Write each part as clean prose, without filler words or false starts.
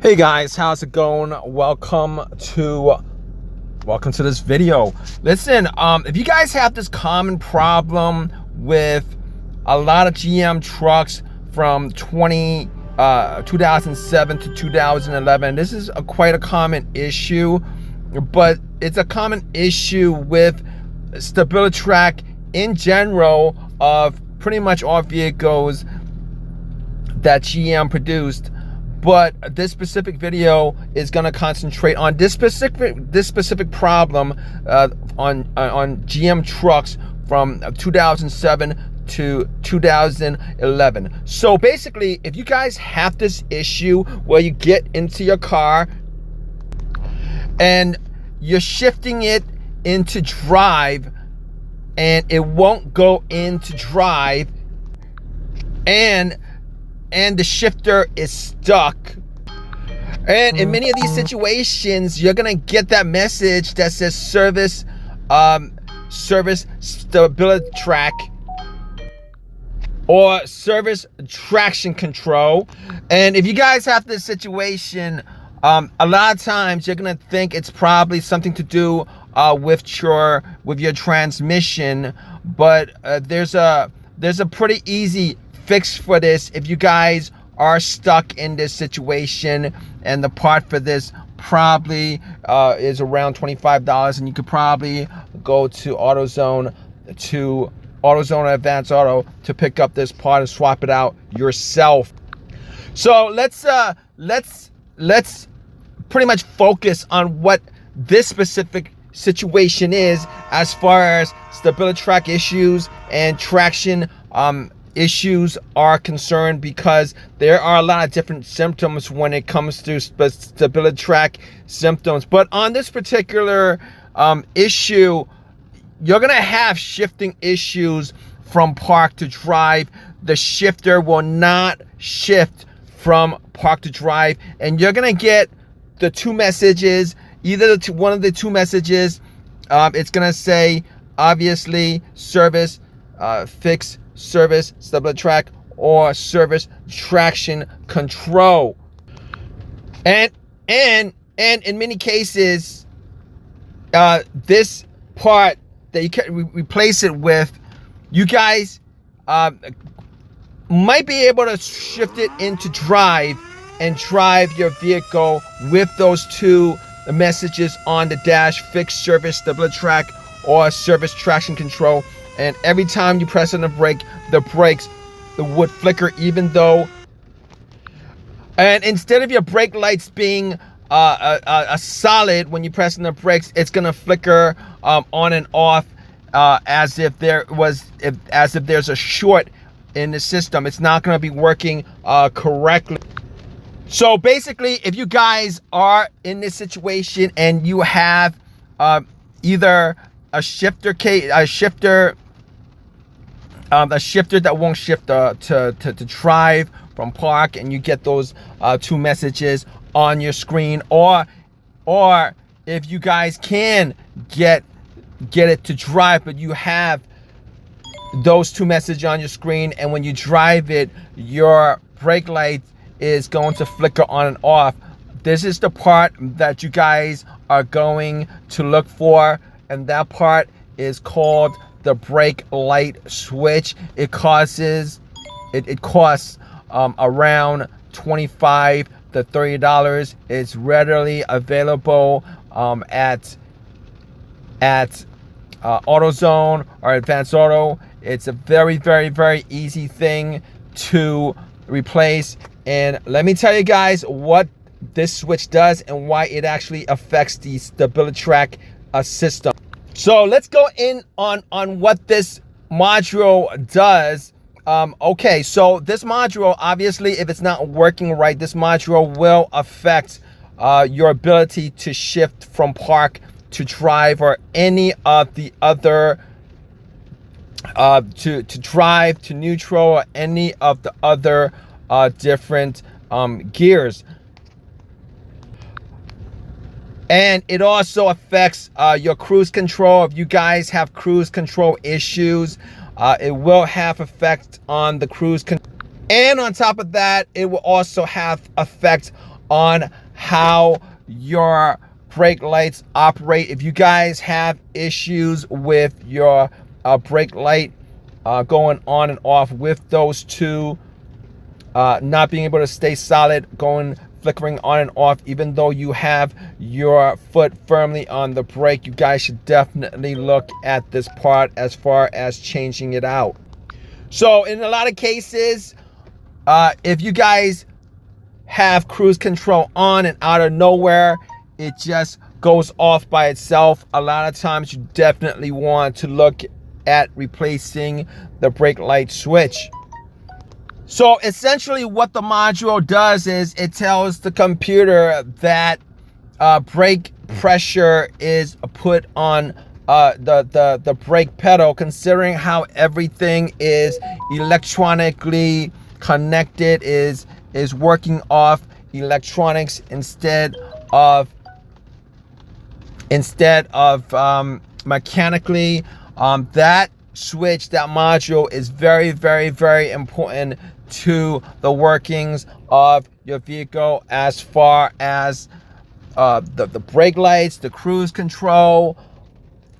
Hey guys, how's it going? Welcome to this video. Listen, if you guys have this common problem with a lot of GM trucks from 2007 to 2011, this is quite a common issue, but it's a common issue with Stabilitrack in general of pretty much all vehicles that GM produced. But this specific video is going to concentrate on this specific problem on GM trucks from 2007 to 2011. So basically, if you guys have this issue where you get into your car and you're shifting it into drive and it won't go into drive, and the shifter is stuck, and in many of these situations you're gonna get that message that says service Stabilitrack or service traction control. And if you guys have this situation, a lot of times you're gonna think it's probably something to do with your transmission, but there's a pretty easy fix for this if you guys are stuck in this situation. And the part for this probably is around $25, and you could probably go to AutoZone or Advanced Auto to pick up this part and swap it out yourself. So let's pretty much focus on what this specific situation is as far as Stabilitrack issues and traction issues are concerned, because there are a lot of different symptoms when it comes to Stabilitrack symptoms. But on this particular issue, you're gonna have shifting issues from park to drive. The shifter will not shift from park to drive, and you're gonna get the two messages, either one of the two messages. It's gonna say obviously service fix service Stabilitrack or service traction control. And in many cases, this part that you can replace it with, you guys might be able to shift it into drive and drive your vehicle with those two messages on the dash: fix service Stabilitrack or service traction control. And every time you press on the brakes would flicker, even though, and instead of your brake lights being a solid when you press on the brakes, it's gonna flicker on and off as if there's a short in the system. It's not gonna be working correctly. So basically, if you guys are in this situation and you have either a shifter that won't shift to drive from park, and you get those two messages on your screen, or if you guys can get it to drive, but you have those two messages on your screen, and when you drive it, your brake light is going to flicker on and off. This is the part that you guys are going to look for, and that part is called the brake light switch. It costs around $25 to $30. It's readily available at AutoZone or Advanced Auto. It's a very, very, very easy thing to replace. And let me tell you guys what this switch does and why it actually affects the Stabilitrack system. So let's go in on what this module does. Okay, so this module, obviously, if it's not working right, this module will affect your ability to shift from park to drive, or any of the other to drive to neutral, or any of the other different gears. And it also affects your cruise control. If you guys have cruise control issues, it will have effect on the cruise control. And on top of that, it will also have effect on how your brake lights operate. If you guys have issues with your brake light going on and off, with those two not being able to stay solid, flickering on and off, even though you have your foot firmly on the brake, you guys should definitely look at this part as far as changing it out. So in a lot of cases, if you guys have cruise control on and out of nowhere it just goes off by itself, a lot of times you definitely want to look at replacing the brake light switch. So essentially what the module does is it tells the computer that brake pressure is put on the brake pedal, considering how everything is electronically connected, is working off electronics instead of mechanically. That switch, that module is very, very, very important to the workings of your vehicle, as far as the brake lights, the cruise control,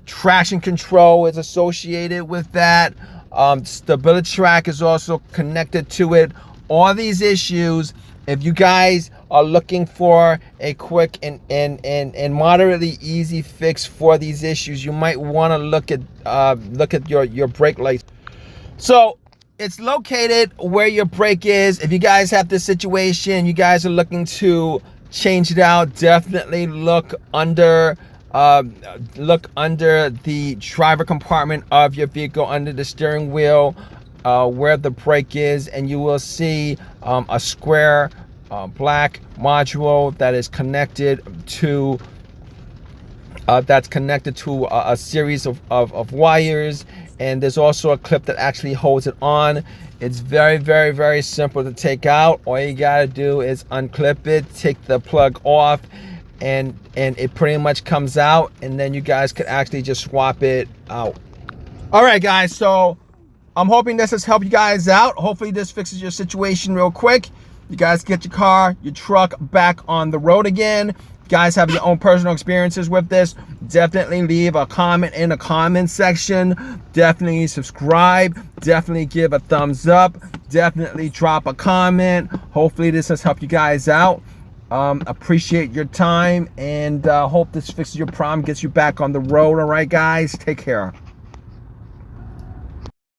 traction control is associated with that. Stabilitrack is also connected to it. All these issues, if you guys are looking for a quick and moderately easy fix for these issues, you might want to look at your brake lights. So it's located where your brake is. If you guys have this situation, you guys are looking to change it out, definitely look under the driver compartment of your vehicle, under the steering wheel, where the brake is, and you will see a square black module that is connected to a series of wires, and there's also a clip that actually holds it on. It's very, very, very simple to take out. All you gotta do is unclip it, take the plug off, and it pretty much comes out, and then you guys could actually just swap it out. All right, guys, so I'm hoping this has helped you guys out. Hopefully this fixes your situation real quick. You guys get your car, your truck back on the road again. You guys have your own personal experiences with this, definitely leave a comment in the comment section. Definitely subscribe, definitely give a thumbs up, definitely drop a comment. Hopefully this has helped you guys out. Appreciate your time, and hope this fixes your problem, gets you back on the road. All right, guys, take care.